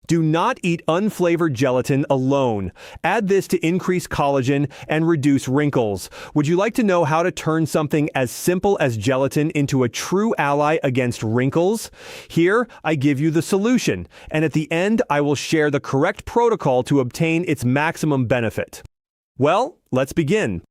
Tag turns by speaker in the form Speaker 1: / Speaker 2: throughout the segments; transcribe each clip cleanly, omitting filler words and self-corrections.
Speaker 1: Do not eat unflavored gelatin alone. Add this to increase collagen and reduce wrinkles. Would you like to know how to turn something as simple as gelatin into a true ally against wrinkles? Here, I give you the solution, and at the end, I will share the correct protocol to obtain its maximum benefit. Well, let's begin.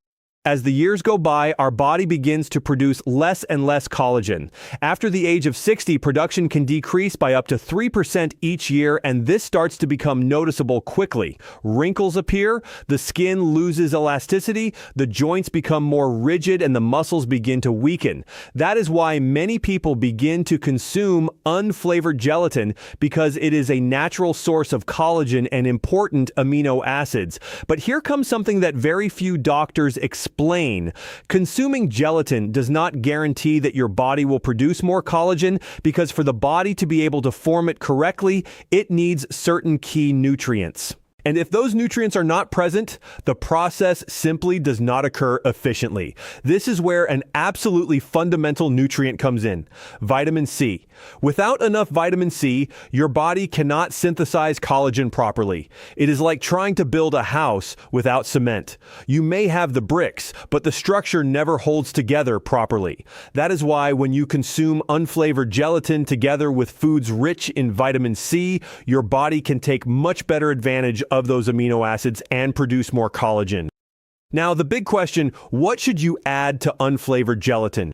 Speaker 1: As the years go by, our body begins to produce less and less collagen. After the age of 60, production can decrease by up to 3% each year, and this starts to become noticeable quickly. Wrinkles appear, the skin loses elasticity, the joints become more rigid, and the muscles begin to weaken. That is why many people begin to consume unflavored gelatin, because it is a natural source of collagen and important amino acids. But here comes something that very few doctors explain. Consuming gelatin does not guarantee that your body will produce more collagen, because for the body to be able to form it correctly, it needs certain key nutrients. And if those nutrients are not present, the process simply does not occur efficiently. This is where an absolutely fundamental nutrient comes in: vitamin C. Without enough vitamin C, your body cannot synthesize collagen properly. It is like trying to build a house without cement. You may have the bricks, but the structure never holds together properly. That is why when you consume unflavored gelatin together with foods rich in vitamin C, your body can take much better advantage of those amino acids and produce more collagen. Now, the big question: what should you add to unflavored gelatin?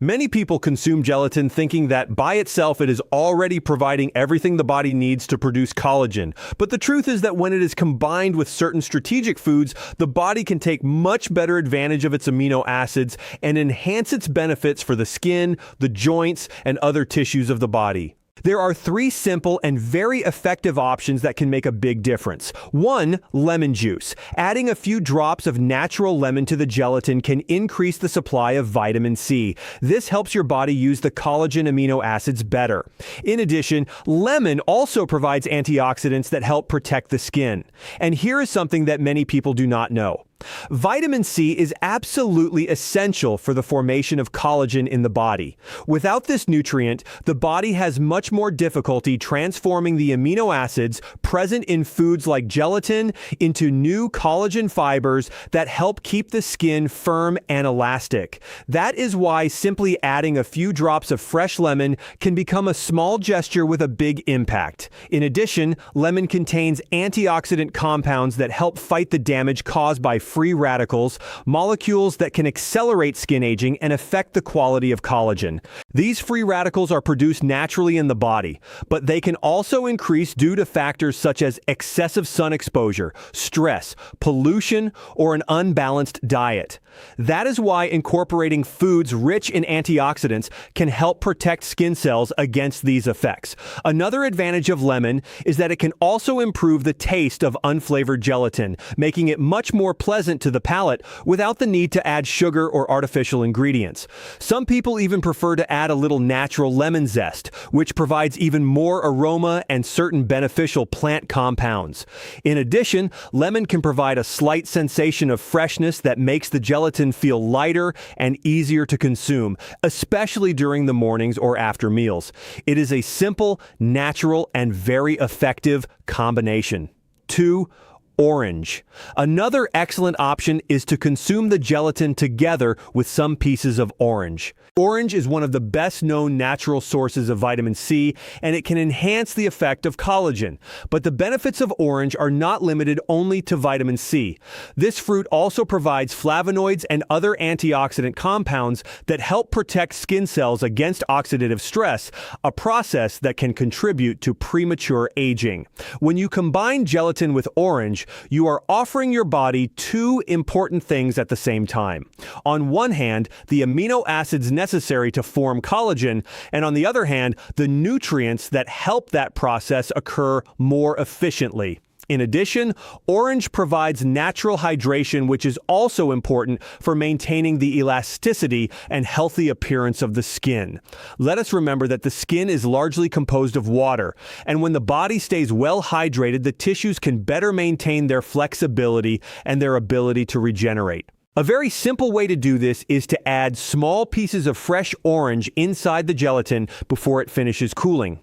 Speaker 1: Many people consume gelatin thinking that by itself it is already providing everything the body needs to produce collagen. But the truth is that when it is combined with certain strategic foods, the body can take much better advantage of its amino acids and enhance its benefits for the skin, the joints, and other tissues of the body. There are 3 simple and very effective options that can make a big difference. 1, lemon juice. Adding a few drops of natural lemon to the gelatin can increase the supply of vitamin C. This helps your body use the collagen amino acids better. In addition, lemon also provides antioxidants that help protect the skin. And here is something that many people do not know. Vitamin C is absolutely essential for the formation of collagen in the body. Without this nutrient, the body has much more difficulty transforming the amino acids present in foods like gelatin into new collagen fibers that help keep the skin firm and elastic. That is why simply adding a few drops of fresh lemon can become a small gesture with a big impact. In addition, lemon contains antioxidant compounds that help fight the damage caused by free radicals, molecules that can accelerate skin aging and affect the quality of collagen. These free radicals are produced naturally in the body, but they can also increase due to factors such as excessive sun exposure, stress, pollution, or an unbalanced diet. That is why incorporating foods rich in antioxidants can help protect skin cells against these effects. Another advantage of lemon is that it can also improve the taste of unflavored gelatin, making it much more pleasant to the palate without the need to add sugar or artificial ingredients. Some people even prefer to add a little natural lemon zest, which provides even more aroma and certain beneficial plant compounds. In addition, lemon can provide a slight sensation of freshness that makes the gelatin feel lighter and easier to consume, especially during the mornings or after meals. It is a simple, natural, and very effective combination. 2, orange. Another excellent option is to consume the gelatin together with some pieces of orange. Orange is one of the best known natural sources of vitamin C, and it can enhance the effect of collagen. But the benefits of orange are not limited only to vitamin C. This fruit also provides flavonoids and other antioxidant compounds that help protect skin cells against oxidative stress, a process that can contribute to premature aging. When you combine gelatin with orange, you are offering your body 2 important things at the same time. On one hand, the amino acids necessary to form collagen, and on the other hand, the nutrients that help that process occur more efficiently. In addition, orange provides natural hydration, which is also important for maintaining the elasticity and healthy appearance of the skin. Let us remember that the skin is largely composed of water, and when the body stays well hydrated, the tissues can better maintain their flexibility and their ability to regenerate. A very simple way to do this is to add small pieces of fresh orange inside the gelatin before it finishes cooling.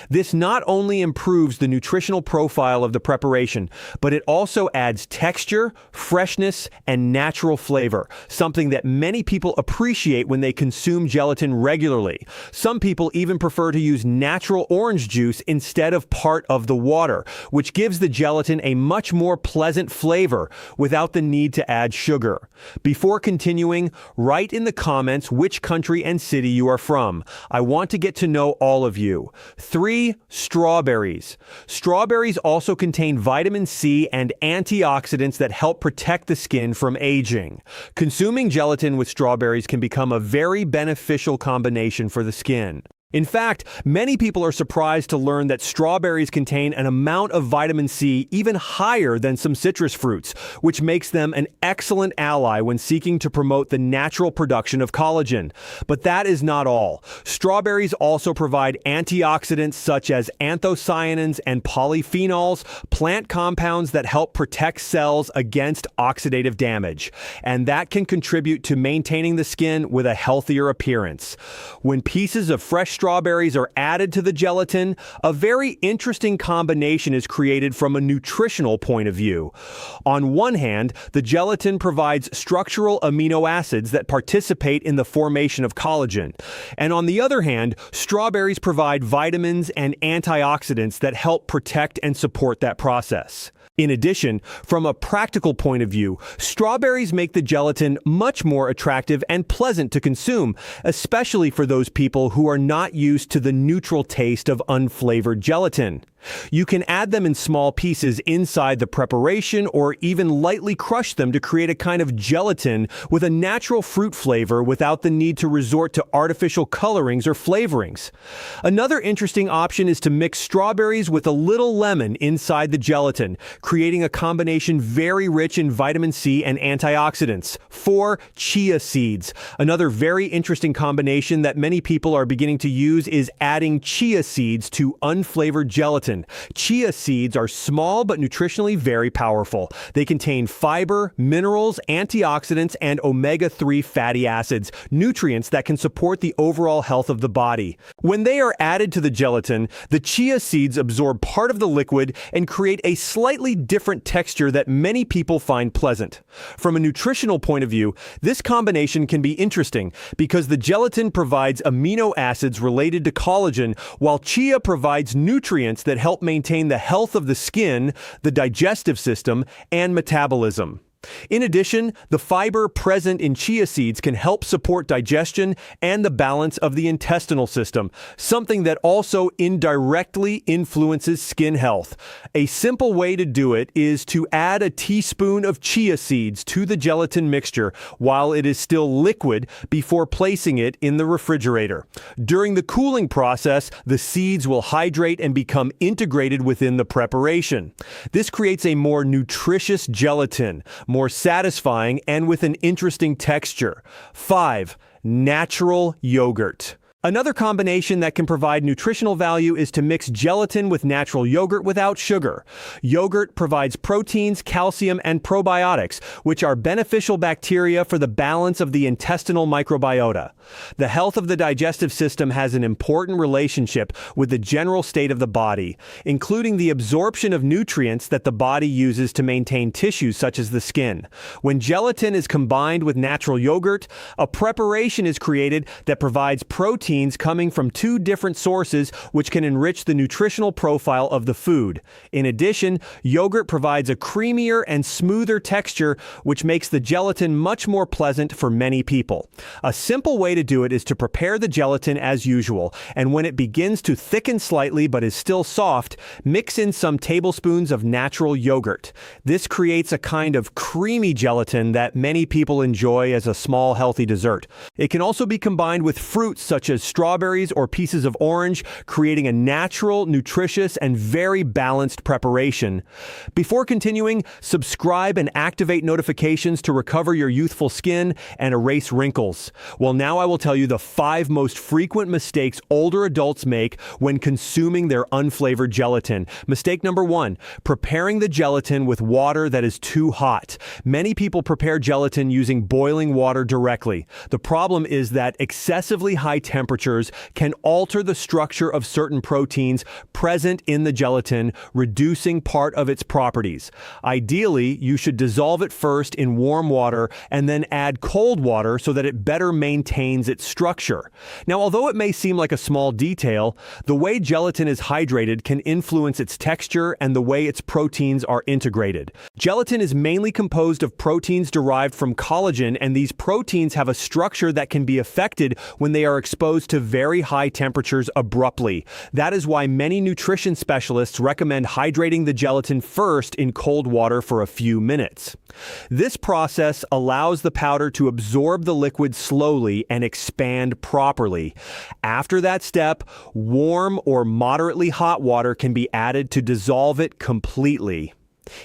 Speaker 1: This not only improves the nutritional profile of the preparation, but it also adds texture, freshness, and natural flavor, something that many people appreciate when they consume gelatin regularly. Some people even prefer to use natural orange juice instead of part of the water, which gives the gelatin a much more pleasant flavor without the need to add sugar. Before continuing, write in the comments which country and city you are from. I want to get to know all of you. 3. Strawberries. Strawberries also contain vitamin C and antioxidants that help protect the skin from aging. Consuming gelatin with strawberries can become a very beneficial combination for the skin. In fact, many people are surprised to learn that strawberries contain an amount of vitamin C even higher than some citrus fruits, which makes them an excellent ally when seeking to promote the natural production of collagen. But that is not all. Strawberries also provide antioxidants such as anthocyanins and polyphenols, plant compounds that help protect cells against oxidative damage, and that can contribute to maintaining the skin with a healthier appearance. When pieces of fresh strawberries are added to the gelatin, a very interesting combination is created from a nutritional point of view. On one hand, the gelatin provides structural amino acids that participate in the formation of collagen. And on the other hand, strawberries provide vitamins and antioxidants that help protect and support that process. In addition, from a practical point of view, strawberries make the gelatin much more attractive and pleasant to consume, especially for those people who are not used to the neutral taste of unflavored gelatin. You can add them in small pieces inside the preparation or even lightly crush them to create a kind of gelatin with a natural fruit flavor without the need to resort to artificial colorings or flavorings. Another interesting option is to mix strawberries with a little lemon inside the gelatin, creating a combination very rich in vitamin C and antioxidants. 4. Chia seeds. Another very interesting combination that many people are beginning to use is adding chia seeds to unflavored gelatin. Chia seeds are small but nutritionally very powerful. They contain fiber, minerals, antioxidants, and omega-3 fatty acids, nutrients that can support the overall health of the body. When they are added to the gelatin, the chia seeds absorb part of the liquid and create a slightly different texture that many people find pleasant. From a nutritional point of view, this combination can be interesting because the gelatin provides amino acids related to collagen, while chia provides nutrients that help maintain the health of the skin, the digestive system, and metabolism. In addition, the fiber present in chia seeds can help support digestion and the balance of the intestinal system, something that also indirectly influences skin health. A simple way to do it is to add a teaspoon of chia seeds to the gelatin mixture while it is still liquid before placing it in the refrigerator. During the cooling process, the seeds will hydrate and become integrated within the preparation. This creates a more nutritious gelatin, more satisfying, and with an interesting texture. 5. Natural yogurt. Another combination that can provide nutritional value is to mix gelatin with natural yogurt without sugar. Yogurt provides proteins, calcium, and probiotics, which are beneficial bacteria for the balance of the intestinal microbiota. The health of the digestive system has an important relationship with the general state of the body, including the absorption of nutrients that the body uses to maintain tissues such as the skin. When gelatin is combined with natural yogurt, a preparation is created that provides protein coming from two different sources, which can enrich the nutritional profile of the food. In addition, yogurt provides a creamier and smoother texture, which makes the gelatin much more pleasant for many people. A simple way to do it is to prepare the gelatin as usual, and when it begins to thicken slightly but is still soft, mix in some tablespoons of natural yogurt. This creates a kind of creamy gelatin that many people enjoy as a small healthy dessert. It can also be combined with fruits such as strawberries or pieces of orange, creating a natural, nutritious, and very balanced preparation. Before continuing, subscribe and activate notifications to recover your youthful skin and erase wrinkles. Well, now I will tell you the 5 most frequent mistakes older adults make when consuming their unflavored gelatin. Mistake number 1, preparing the gelatin with water that is too hot. Many people prepare gelatin using boiling water directly. The problem is that excessively high temperature temperatures can alter the structure of certain proteins present in the gelatin, reducing part of its properties. Ideally, you should dissolve it first in warm water and then add cold water so that it better maintains its structure. Now, although it may seem like a small detail, the way gelatin is hydrated can influence its texture and the way its proteins are integrated. Gelatin is mainly composed of proteins derived from collagen, and these proteins have a structure that can be affected when they are exposed to very high temperatures abruptly. That is why many nutrition specialists recommend hydrating the gelatin first in cold water for a few minutes. This process allows the powder to absorb the liquid slowly and expand properly. After that step, warm or moderately hot water can be added to dissolve it completely.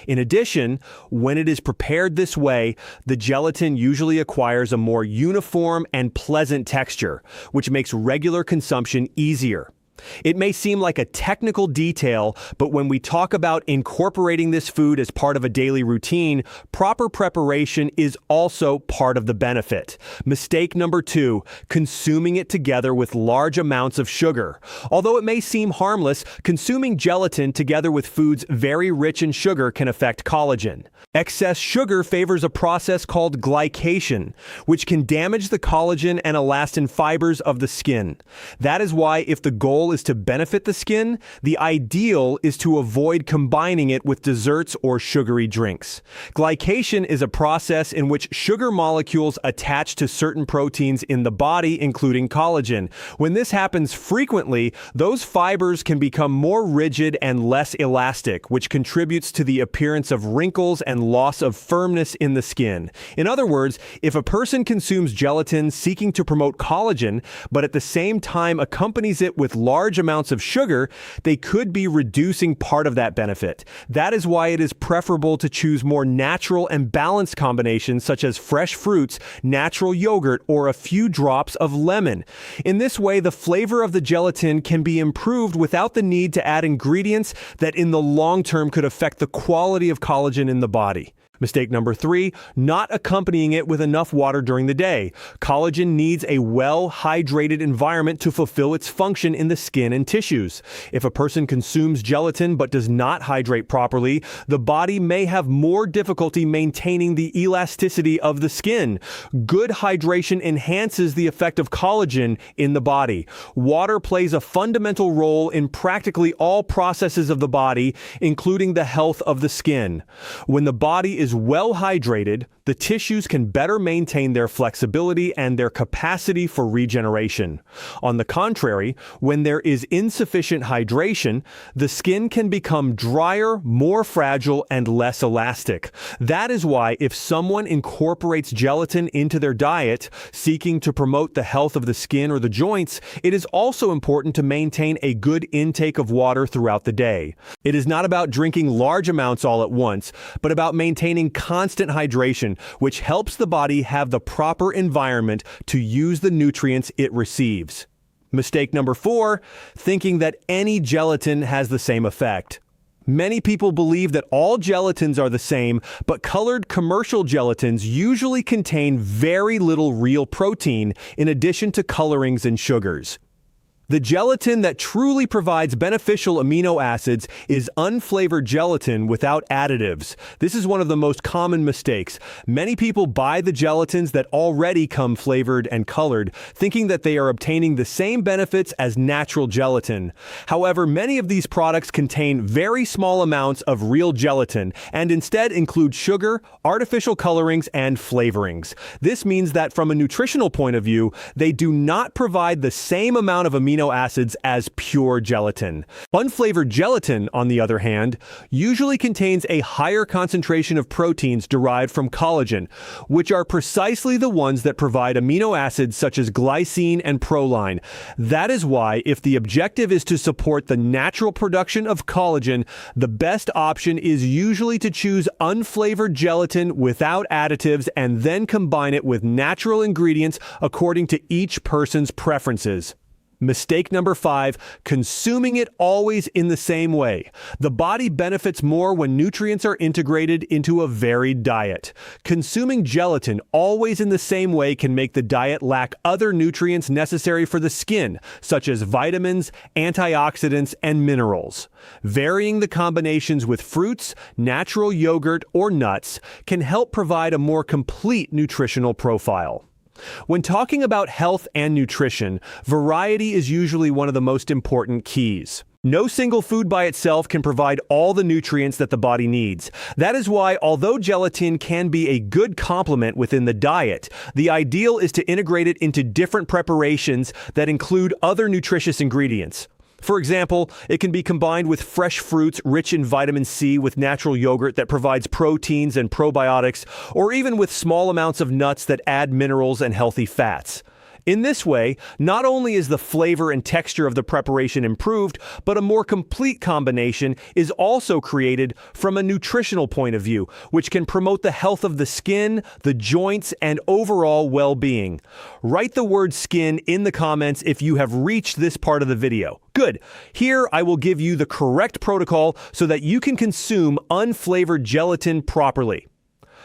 Speaker 1: In addition, when it is prepared this way, the gelatin usually acquires a more uniform and pleasant texture, which makes regular consumption easier. It may seem like a technical detail, but when we talk about incorporating this food as part of a daily routine, proper preparation is also part of the benefit. Mistake number 2, consuming it together with large amounts of sugar. Although it may seem harmless, consuming gelatin together with foods very rich in sugar can affect collagen. Excess sugar favors a process called glycation, which can damage the collagen and elastin fibers of the skin. That is why, if the goal is to benefit the skin, the ideal is to avoid combining it with desserts or sugary drinks. Glycation is a process in which sugar molecules attach to certain proteins in the body, including collagen. When this happens frequently, those fibers can become more rigid and less elastic, which contributes to the appearance of wrinkles and loss of firmness in the skin. In other words, if a person consumes gelatin seeking to promote collagen, but at the same time accompanies it with large amounts of sugar, they could be reducing part of that benefit. That is why it is preferable to choose more natural and balanced combinations such as fresh fruits, natural yogurt, or a few drops of lemon. In this way, the flavor of the gelatin can be improved without the need to add ingredients that in the long term could affect the quality of collagen in the body. Mistake number 3, not accompanying it with enough water during the day. Collagen needs a well-hydrated environment to fulfill its function in the skin and tissues. If a person consumes gelatin but does not hydrate properly, the body may have more difficulty maintaining the elasticity of the skin. Good hydration enhances the effect of collagen in the body. Water plays a fundamental role in practically all processes of the body, including the health of the skin. When the body is well hydrated, the tissues can better maintain their flexibility and their capacity for regeneration. On the contrary, when there is insufficient hydration, the skin can become drier, more fragile, and less elastic. That is why if someone incorporates gelatin into their diet, seeking to promote the health of the skin or the joints, it is also important to maintain a good intake of water throughout the day. It is not about drinking large amounts all at once, but about maintaining constant hydration, which helps the body have the proper environment to use the nutrients it receives. Mistake number 4, thinking that any gelatin has the same effect. Many people believe that all gelatins are the same, but colored commercial gelatins usually contain very little real protein in addition to colorings and sugars. The gelatin that truly provides beneficial amino acids is unflavored gelatin without additives. This is one of the most common mistakes. Many people buy the gelatins that already come flavored and colored, thinking that they are obtaining the same benefits as natural gelatin. However, many of these products contain very small amounts of real gelatin and instead include sugar, artificial colorings, and flavorings. This means that from a nutritional point of view, they do not provide the same amount of amino acids as pure gelatin. Unflavored gelatin, on the other hand, usually contains a higher concentration of proteins derived from collagen, which are precisely the ones that provide amino acids such as glycine and proline. That is why, if the objective is to support the natural production of collagen, the best option is usually to choose unflavored gelatin without additives and then combine it with natural ingredients according to each person's preferences. Mistake number 5, consuming it always in the same way. The body benefits more when nutrients are integrated into a varied diet. Consuming gelatin always in the same way can make the diet lack other nutrients necessary for the skin, such as vitamins, antioxidants, and minerals. Varying the combinations with fruits, natural yogurt, or nuts can help provide a more complete nutritional profile. When talking about health and nutrition, variety is usually one of the most important keys. No single food by itself can provide all the nutrients that the body needs. That is why, although gelatin can be a good complement within the diet, the ideal is to integrate it into different preparations that include other nutritious ingredients. For example, it can be combined with fresh fruits rich in vitamin C with natural yogurt that provides proteins and probiotics, or even with small amounts of nuts that add minerals and healthy fats. In this way, not only is the flavor and texture of the preparation improved, but a more complete combination is also created from a nutritional point of view, which can promote the health of the skin, the joints, and overall well-being. Write the word skin in the comments if you have reached this part of the video. Good. Here I will give you the correct protocol so that you can consume unflavored gelatin properly.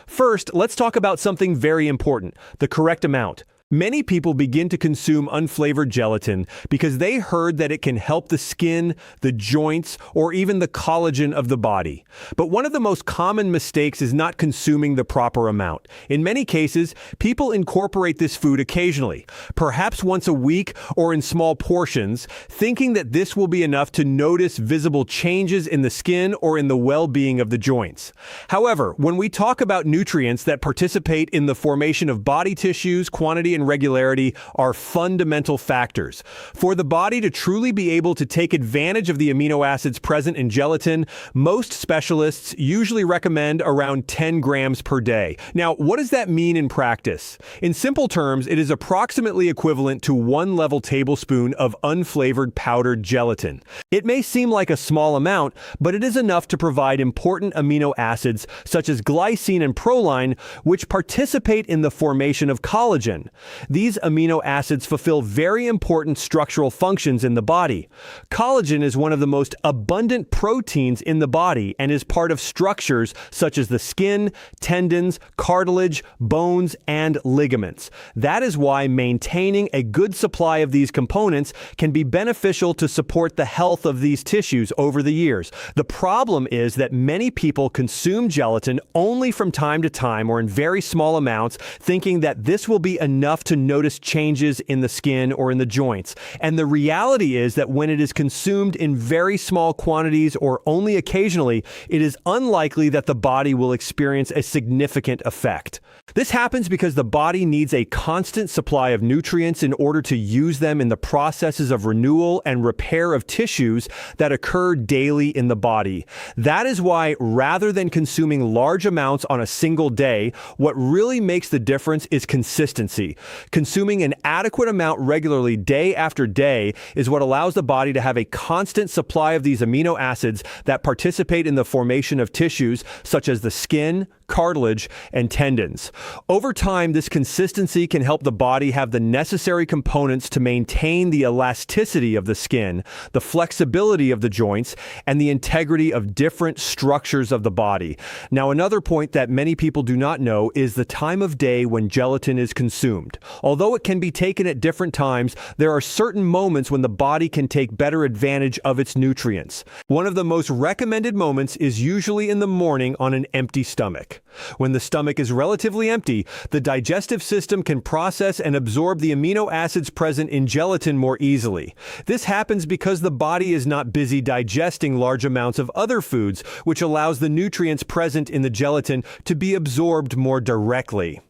Speaker 1: First, let's talk about something very important: the correct amount. Many people begin to consume unflavored gelatin because they heard that it can help the skin, the joints, or even the collagen of the body. But one of the most common mistakes is not consuming the proper amount. In many cases, people incorporate this food occasionally, perhaps once a week or in small portions, thinking that this will be enough to notice visible changes in the skin or in the well-being of the joints. However, when we talk about nutrients that participate in the formation of body tissues, quantity and regularity are fundamental factors. For the body to truly be able to take advantage of the amino acids present in gelatin, most specialists usually recommend around 10 grams per day. Now, what does that mean in practice? In simple terms, it is approximately equivalent to 1 level tablespoon of unflavored powdered gelatin. It may seem like a small amount, but it is enough to provide important amino acids such as glycine and proline, which participate in the formation of collagen. These amino acids fulfill very important structural functions in the body. Collagen is one of the most abundant proteins in the body and is part of structures such as the skin, tendons, cartilage, bones, and ligaments. That is why maintaining a good supply of these components can be beneficial to support the health of these tissues over the years. The problem is that many people consume gelatin only from time to time or in very small amounts, thinking that this will be enough to notice changes in the skin or in the joints. And the reality is that when it is consumed in very small quantities or only occasionally, it is unlikely that the body will experience a significant effect. This happens because the body needs a constant supply of nutrients in order to use them in the processes of renewal and repair of tissues that occur daily in the body. That is why, rather than consuming large amounts on a single day, what really makes the difference is consistency. Consuming an adequate amount regularly day after day is what allows the body to have a constant supply of these amino acids that participate in the formation of tissues such as the skin, cartilage, and tendons. Over time, this consistency can help the body have the necessary components to maintain the elasticity of the skin, the flexibility of the joints, and the integrity of different structures of the body. Now, another point that many people do not know is the time of day when gelatin is consumed. Although it can be taken at different times, there are certain moments when the body can take better advantage of its nutrients. One of the most recommended moments is usually in the morning on an empty stomach. When the stomach is relatively empty, the digestive system can process and absorb the amino acids present in gelatin more easily. This happens because the body is not busy digesting large amounts of other foods, which allows the nutrients present in the gelatin to be absorbed more directly.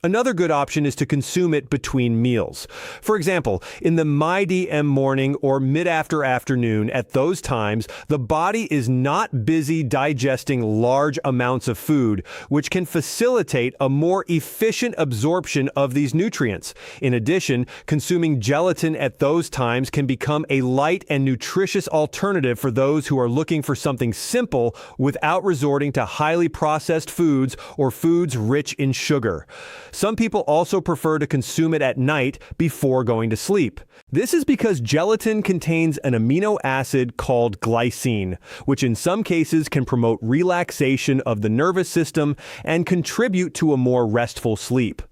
Speaker 1: Another good option is to consume it between meals. For example, in the mid-DM morning or mid-after afternoon, at those times, the body is not busy digesting large amounts of food, which can facilitate a more efficient absorption of these nutrients. In addition, consuming gelatin at those times can become a light and nutritious alternative for those who are looking for something simple without resorting to highly processed foods or foods rich in sugar. Some people also prefer to consume it at night before going to sleep. This is because gelatin contains an amino acid called glycine, which in some cases can promote relaxation of the nervous system and contribute to a more restful sleep.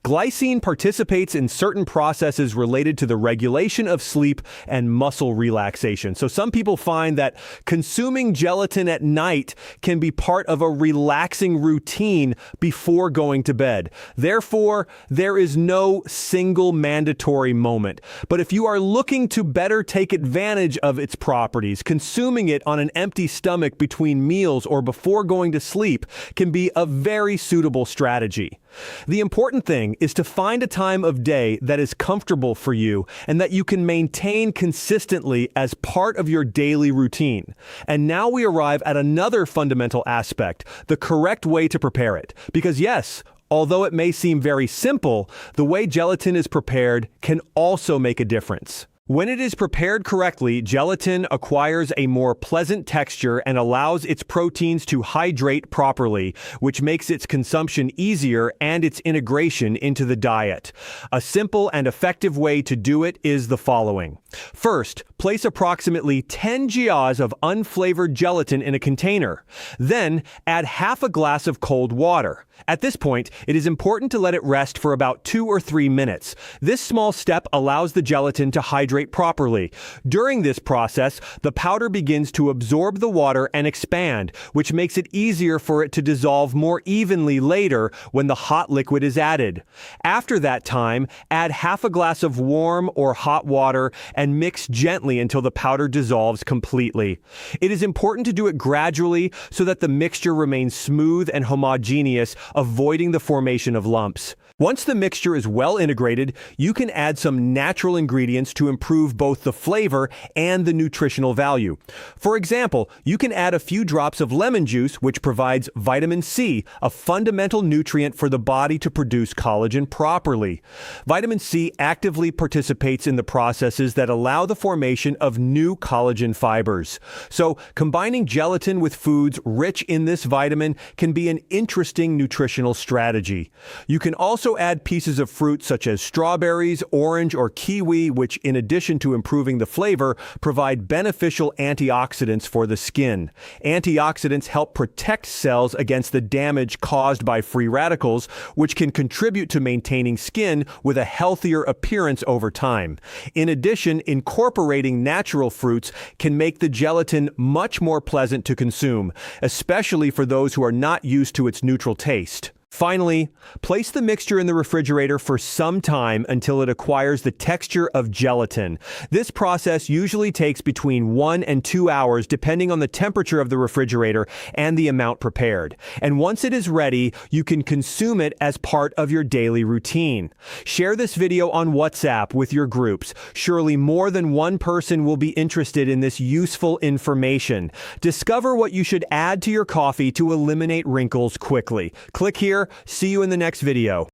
Speaker 1: Glycine participates in certain processes related to the regulation of sleep and muscle relaxation. So some people find that consuming gelatin at night can be part of a relaxing routine before going to bed. Therefore, there is no single mandatory moment. But if you are looking to better take advantage of its properties, consuming it on an empty stomach between meals or before going to sleep can be a very suitable strategy. The important thing is to find a time of day that is comfortable for you and that you can maintain consistently as part of your daily routine. And now we arrive at another fundamental aspect, the correct way to prepare it. Because yes, although it may seem very simple, the way gelatin is prepared can also make a difference. When it is prepared correctly, gelatin acquires a more pleasant texture and allows its proteins to hydrate properly, which makes its consumption easier and its integration into the diet. A simple and effective way to do it is the following. First, place approximately 10 GIAs of unflavored gelatin in a container. Then, add half a glass of cold water. At this point, it is important to let it rest for about 2 or 3 minutes. This small step allows the gelatin to hydrate properly. During this process, the powder begins to absorb the water and expand, which makes it easier for it to dissolve more evenly later when the hot liquid is added. After that time, add half a glass of warm or hot water and mix gently until the powder dissolves completely. It is important to do it gradually so that the mixture remains smooth and homogeneous, avoiding the formation of lumps. Once the mixture is well integrated, you can add some natural ingredients to improve both the flavor and the nutritional value. For example, you can add a few drops of lemon juice, which provides vitamin C, a fundamental nutrient for the body to produce collagen properly. Vitamin C actively participates in the processes that allow the formation of new collagen fibers. So, combining gelatin with foods rich in this vitamin can be an interesting nutritional strategy. You can also add pieces of fruit such as strawberries, orange, or kiwi, which, in addition to improving the flavor, provide beneficial antioxidants for the skin. Antioxidants help protect cells against the damage caused by free radicals, which can contribute to maintaining skin with a healthier appearance over time. In addition, incorporating natural fruits can make the gelatin much more pleasant to consume, especially for those who are not used to its neutral taste. Finally, place the mixture in the refrigerator for some time until it acquires the texture of gelatin. This process usually takes between 1 and 2 hours depending on the temperature of the refrigerator and the amount prepared. And once it is ready, you can consume it as part of your daily routine. Share this video on WhatsApp with your groups. Surely more than one person will be interested in this useful information. Discover what you should add to your coffee to eliminate wrinkles quickly. Click here. See you in the next video.